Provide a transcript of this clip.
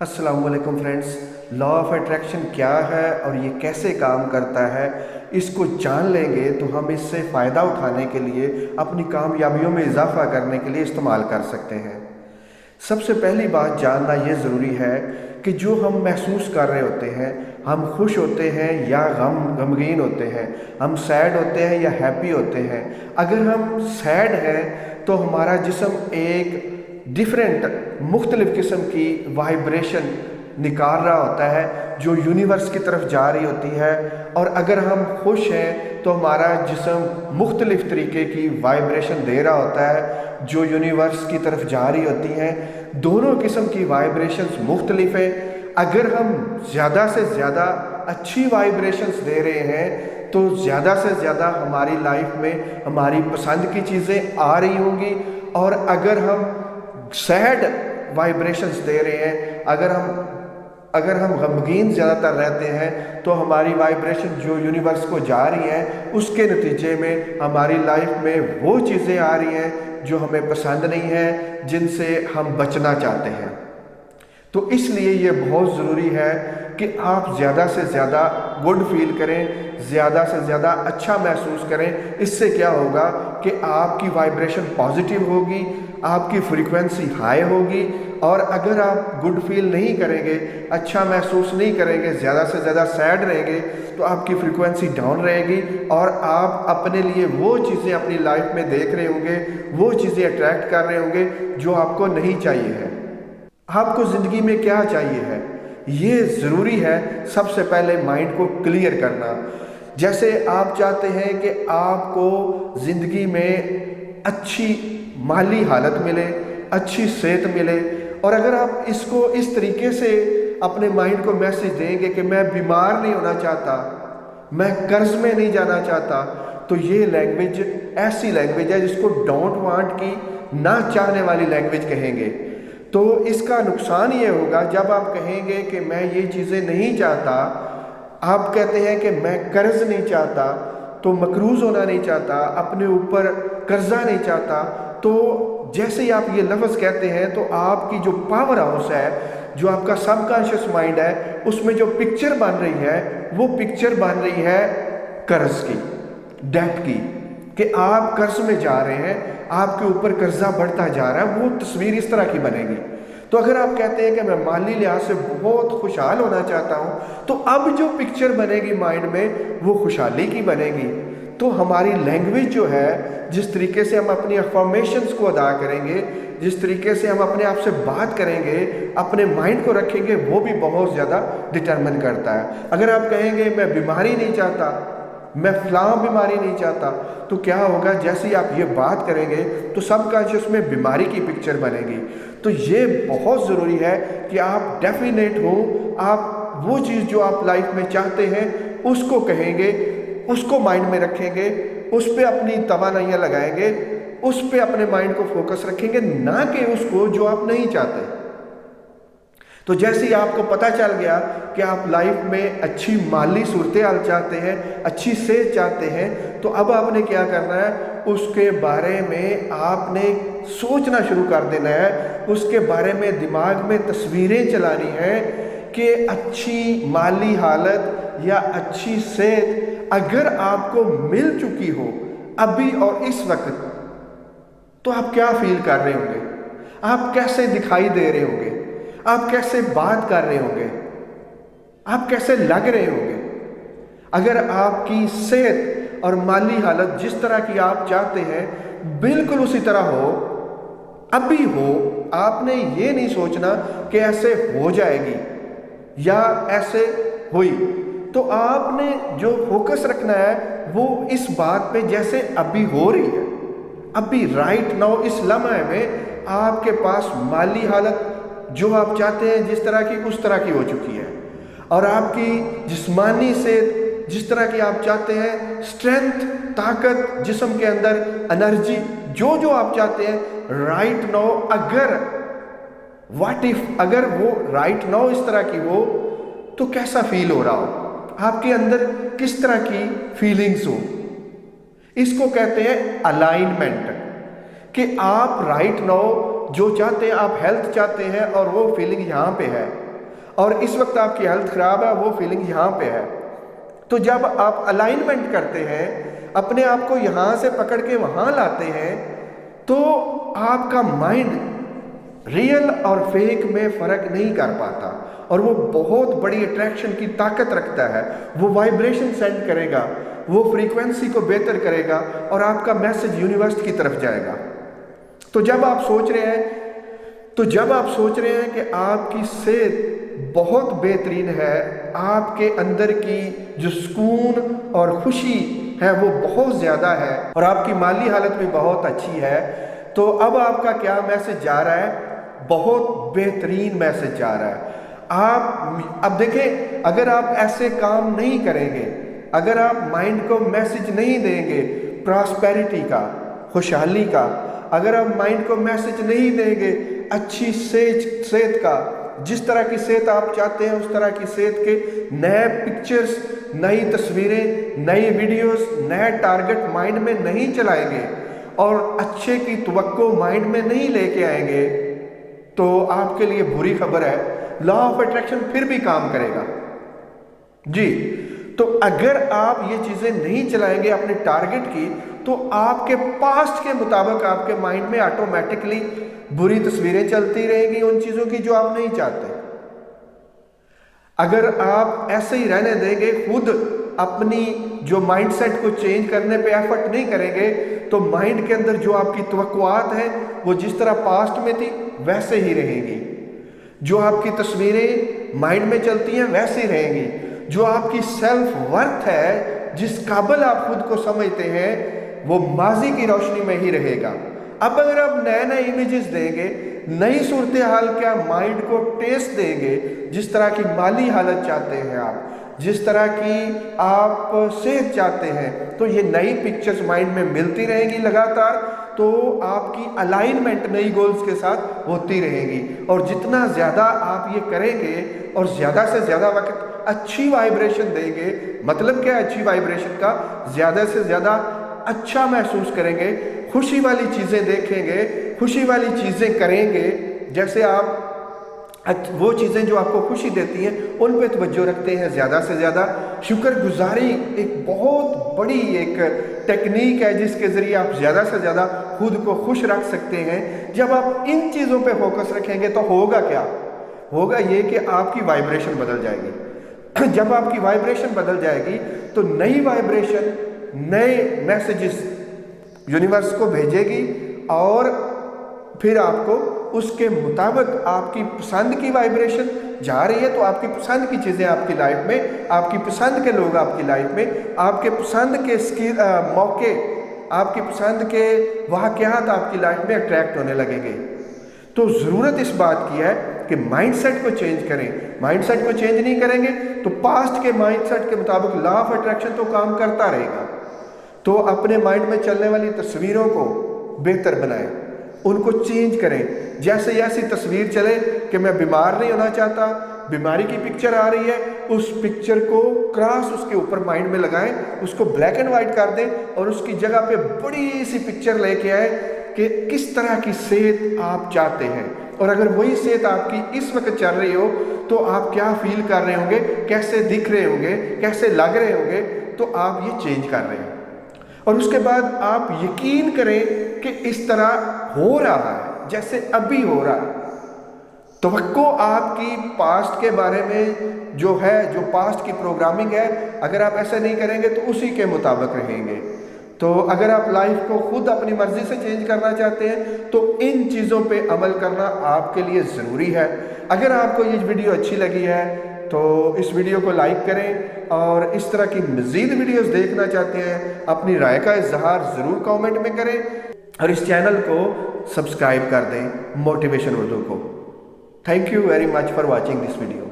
अस्सलाम वालेकुम friends. Law of attraction क्या है और ये कैसे काम करता है, इसको जान लेंगे तो हम इससे फ़ायदा उठाने के लिए, अपनी कामयाबियों में इजाफा करने के लिए इस्तेमाल कर सकते हैं। सबसे पहली बात जानना ये ज़रूरी है कि जो हम महसूस कर रहे होते हैं, हम खुश होते हैं या गमगीन होते हैं, हम सैड होते हैं या हैप्पी होते हैं। अगर हम सैड हैं तो हमारा जिस्म एक डिफरेंट मुख्तलिफ़ किस्म की वाइब्रेशन निकाल रहा होता है जो यूनिवर्स की तरफ जा रही होती है, और अगर हम खुश हैं तो हमारा जिस्म मुख्तलिफ़ तरीके की वाइब्रेशन दे रहा होता है जो यूनिवर्स की तरफ जा रही होती हैं। दोनों किस्म की वाइब्रेशंस मुख्तलिफ है। अगर हम ज़्यादा से ज़्यादा अच्छी वाइब्रेशंस दे रहे हैं तो ज़्यादा से ज़्यादा हमारी लाइफ में हमारी पसंद की चीज़ें आ रही होंगी, और अगर हम सैड वाइब्रेशंस दे रहे हैं, अगर हम गमगीन ज़्यादातर रहते हैं तो हमारी वाइब्रेशन जो यूनिवर्स को जा रही है उसके नतीजे में हमारी लाइफ में वो चीज़ें आ रही हैं जो हमें पसंद नहीं है, जिनसे हम बचना चाहते हैं। तो इसलिए ये बहुत ज़रूरी है कि आप ज़्यादा से ज़्यादा गुड फील करें, ज़्यादा से ज़्यादा अच्छा महसूस करें। इससे क्या होगा कि आपकी वाइब्रेशन पॉजिटिव होगी, आपकी फ्रीक्वेंसी हाई होगी, और अगर आप गुड फील नहीं करेंगे, अच्छा महसूस नहीं करेंगे, ज़्यादा से ज़्यादा सैड रहेंगे, तो आपकी फ्रीक्वेंसी डाउन रहेगी और आप अपने लिए वो चीज़ें अपनी लाइफ में देख रहे होंगे, वो चीज़ें अट्रैक्ट कर रहे होंगे जो आपको नहीं चाहिए है। आपको ज़िंदगी में क्या चाहिए है, ये ज़रूरी है सबसे पहले माइंड को क्लियर करना। जैसे आप चाहते हैं कि आपको ज़िंदगी में अच्छी माली हालत मिले, अच्छी सेहत मिले, और अगर आप इसको इस तरीके से अपने माइंड को मैसेज देंगे कि मैं बीमार नहीं होना चाहता, मैं कर्ज में नहीं जाना चाहता, तो ये लैंग्वेज ऐसी लैंग्वेज है जिसको डोंट वांट की ना चाहने वाली लैंग्वेज कहेंगे। तो इसका नुकसान ये होगा जब आप कहेंगे कि मैं ये चीज़ें नहीं चाहता, आप कहते हैं कि मैं कर्ज नहीं चाहता, तो मकरूज़ होना नहीं चाहता, अपने ऊपर कर्जा नहीं चाहता, तो जैसे ही आप ये लफ्ज़ कहते हैं तो आपकी जो पावर हाउस है, जो आपका सबकॉन्शियस माइंड है, उसमें जो पिक्चर बन रही है वो पिक्चर बन रही है कर्ज की, डेट की, कि आप कर्ज में जा रहे हैं, आपके ऊपर कर्जा बढ़ता जा रहा है। वो तस्वीर इस तरह की बनेगी। तो अगर आप कहते हैं कि मैं माली लिहाज से बहुत खुशहाल होना चाहता हूँ, तो अब जो पिक्चर बनेगी माइंड में वो खुशहाली की बनेगी। तो हमारी लैंग्वेज जो है, जिस तरीके से हम अपनी अफर्मेशंस को अदा करेंगे, जिस तरीके से हम अपने आप से बात करेंगे, अपने माइंड को रखेंगे, वो भी बहुत ज़्यादा डिटरमिन करता है। अगर आप कहेंगे मैं बीमारी नहीं चाहता, मैं फलां बीमारी नहीं चाहता, तो क्या होगा, जैसे ही आप ये बात करेंगे तो सबकॉन्शियस में बीमारी की पिक्चर बनेगी। तो ये बहुत ज़रूरी है कि आप डेफिनेट हो, आप वो चीज़ जो आप लाइफ में चाहते हैं उसको कहेंगे, उसको माइंड में रखेंगे, उस पर अपनी तवानाइयाँ लगाएंगे, उस पर अपने माइंड को फोकस रखेंगे, ना कि उसको जो आप नहीं चाहते। तो जैसे ही आपको पता चल गया कि आप लाइफ में अच्छी माली सूरत हाल चाहते हैं, अच्छी सेहत चाहते हैं, तो अब आपने क्या करना है, उसके बारे में आपने सोचना शुरू कर देना है, उसके बारे में दिमाग में तस्वीरें चलानी हैं कि अच्छी माली हालत या अच्छी सेहत अगर आपको मिल चुकी हो अभी और इस वक्त, तो आप क्या फील कर रहे होंगे, आप कैसे दिखाई दे रहे होंगे, आप कैसे बात कर रहे होंगे, आप कैसे लग रहे होंगे। अगर आपकी सेहत और माली हालत जिस तरह की आप चाहते हैं बिल्कुल उसी तरह हो, अभी हो, आपने ये नहीं सोचना कि ऐसे हो जाएगी या ऐसे हुई, तो आपने जो फोकस रखना है वो इस बात पे जैसे अभी हो रही है, अभी राइट नाउ इस लम्हे में आपके पास माली हालत जो आप चाहते हैं जिस तरह की उस तरह की हो चुकी है, और आपकी जिस्मानी से जिस तरह की आप चाहते हैं, स्ट्रेंथ, ताकत, जिस्म के अंदर एनर्जी, जो जो आप चाहते हैं राइट नाउ, अगर व्हाट इफ अगर वो राइट नाउ इस तरह की हो तो कैसा फील हो रहा हो, आपके अंदर किस तरह की फीलिंग्स हो। इसको कहते हैं अलाइनमेंट, कि आप राइट नाउ जो चाहते हैं, आप हेल्थ चाहते हैं और वो फीलिंग यहाँ पे है, اور اس وقت آپ کی ہیلتھ خراب ہے، وہ فیلنگ یہاں پہ ہے۔ تو جب آپ الائنمنٹ کرتے ہیں، اپنے آپ کو یہاں سے پکڑ کے وہاں لاتے ہیں، تو آپ کا مائنڈ ریئل اور فیک میں فرق نہیں کر پاتا، اور وہ بہت بڑی اٹریکشن کی طاقت رکھتا ہے۔ وہ وائبریشن سینڈ کرے گا، وہ فریکوینسی کو بہتر کرے گا، اور آپ کا میسج یونیورس کی طرف جائے گا۔ تو جب آپ سوچ رہے ہیں کہ آپ کی صحت بہت بہترین ہے، آپ کے اندر کی جو سکون اور خوشی ہے وہ بہت زیادہ ہے، اور آپ کی مالی حالت بھی بہت اچھی ہے، تو اب آپ کا کیا میسج جا رہا ہے؟ بہت بہترین میسج جا رہا ہے۔ آپ اب دیکھیں، اگر آپ ایسے کام نہیں کریں گے، اگر آپ مائنڈ کو میسج نہیں دیں گے پراسپیرٹی کا، خوشحالی کا، اگر آپ مائنڈ کو میسج نہیں دیں گے اچھی صحت کا، جس طرح کی صحت آپ چاہتے ہیں اس طرح کی صحت کے نئے پکچرز، نئی تصویریں، نئی ویڈیوز، نئے ٹارگٹ مائنڈ میں نہیں چلائیں گے، اور اچھے کی توقع مائنڈ میں نہیں لے کے آئیں گے، تو آپ کے لیے بری خبر ہے، لا آف اٹریکشن پھر بھی کام کرے گا۔ جی، تو اگر آپ یہ چیزیں نہیں چلائیں گے اپنے ٹارگٹ کی، تو آپ کے پاسٹ کے مطابق آپ کے مائنڈ میں آٹومیٹکلی بری تصویریں چلتی رہیں گی ان چیزوں کی جو آپ نہیں چاہتے۔ اگر آپ ایسے ہی رہنے دیں گے، خود اپنی جو مائنڈ سیٹ کو چینج کرنے پہ ایفرٹ نہیں کریں گے، تو مائنڈ کے اندر جو آپ کی توقعات ہیں وہ جس طرح پاسٹ میں تھی ویسے ہی رہیں گی، جو آپ کی تصویریں مائنڈ میں چلتی ہیں ویسے ہی رہیں گی، جو آپ کی سیلف ورتھ ہے، جس قابل آپ خود کو سمجھتے ہیں، وہ ماضی کی روشنی میں ہی رہے گا۔ اب اگر آپ نئے نئے امیجز دیں گے، نئی صورتحال کا مائنڈ کو ٹیسٹ دیں گے، جس طرح کی مالی حالت چاہتے ہیں آپ، جس طرح کی آپ صحت چاہتے ہیں، تو یہ نئی پکچرز مائنڈ میں ملتی رہیں گی لگاتار، تو آپ کی الائنمنٹ نئی گولز کے ساتھ ہوتی رہے گی، اور جتنا زیادہ آپ یہ کریں گے اور زیادہ سے زیادہ وقت اچھی وائبریشن دیں گے، مطلب کیا ہے اچھی وائبریشن کا؟ زیادہ سے زیادہ اچھا محسوس کریں گے، خوشی والی چیزیں دیکھیں گے، خوشی والی چیزیں کریں گے، جیسے آپ وہ چیزیں جو آپ کو خوشی دیتی ہیں ان پہ توجہ رکھتے ہیں زیادہ سے زیادہ۔ شکر گزاری ایک بہت بڑی ایک ٹیکنیک ہے جس کے ذریعے آپ زیادہ سے زیادہ خود کو خوش رکھ سکتے ہیں۔ جب آپ ان چیزوں پہ فوکس رکھیں گے تو ہوگا کیا؟ ہوگا یہ کہ آپ کی وائبریشن بدل جائے گی۔ جب آپ کی وائبریشن بدل جائے گی تو نئی وائبریشن نئے میسیجز یونیورس کو بھیجے گی، اور پھر آپ کو اس کے مطابق آپ کی پسند کی وائبریشن جا رہی ہے، تو آپ کی پسند کی چیزیں آپ کی لائف میں، آپ کی پسند کے لوگ آپ کی لائف میں، آپ کے پسند کے موقع، آپ کی پسند کے واقعات آپ کی لائف میں اٹریکٹ ہونے لگیں گے۔ تو ضرورت اس بات کی ہے کہ مائنڈ سیٹ کو چینج کریں۔ مائنڈ سیٹ کو چینج نہیں کریں گے تو پاسٹ کے مائنڈ سیٹ کے مطابق لا آف اٹریکشن تو کام کرتا رہے گا۔ تو اپنے مائنڈ میں چلنے والی تصویروں کو بہتر بنائیں، ان کو چینج کریں۔ جیسے ایسی تصویر چلے کہ میں بیمار نہیں ہونا چاہتا، بیماری کی پکچر آ رہی ہے، اس پکچر کو کراس اس کے اوپر مائنڈ میں لگائیں، اس کو بلیک اینڈ وائٹ کر دیں، اور اس کی جگہ پہ بڑی سی پکچر لے کے آئیں کہ کس طرح کی صحت آپ چاہتے ہیں، اور اگر وہی صحت آپ کی اس وقت چل رہی ہو تو آپ کیا فیل کر رہے ہوں گے، کیسے دکھ رہے ہوں گے، کیسے لگ رہے ہوں گے، تو آپ یہ چینج کر رہے ہیں۔ اور اس کے بعد آپ یقین کریں کہ اس طرح ہو رہا ہے جیسے ابھی ہو رہا ہے۔ توقع آپ کی پاسٹ کے بارے میں جو ہے، جو پاسٹ کی پروگرامنگ ہے، اگر آپ ایسا نہیں کریں گے تو اسی کے مطابق رہیں گے۔ تو اگر آپ لائف کو خود اپنی مرضی سے چینج کرنا چاہتے ہیں تو ان چیزوں پہ عمل کرنا آپ کے لیے ضروری ہے۔ اگر آپ کو یہ ویڈیو اچھی لگی ہے تو اس ویڈیو کو لائک کریں، اور اس طرح کی مزید ویڈیوز دیکھنا چاہتے ہیں اپنی رائے کا اظہار ضرور کامنٹ میں کریں، اور اس چینل کو سبسکرائب کر دیں موٹیویشن اردو کو۔ Thank you very much for watching this video.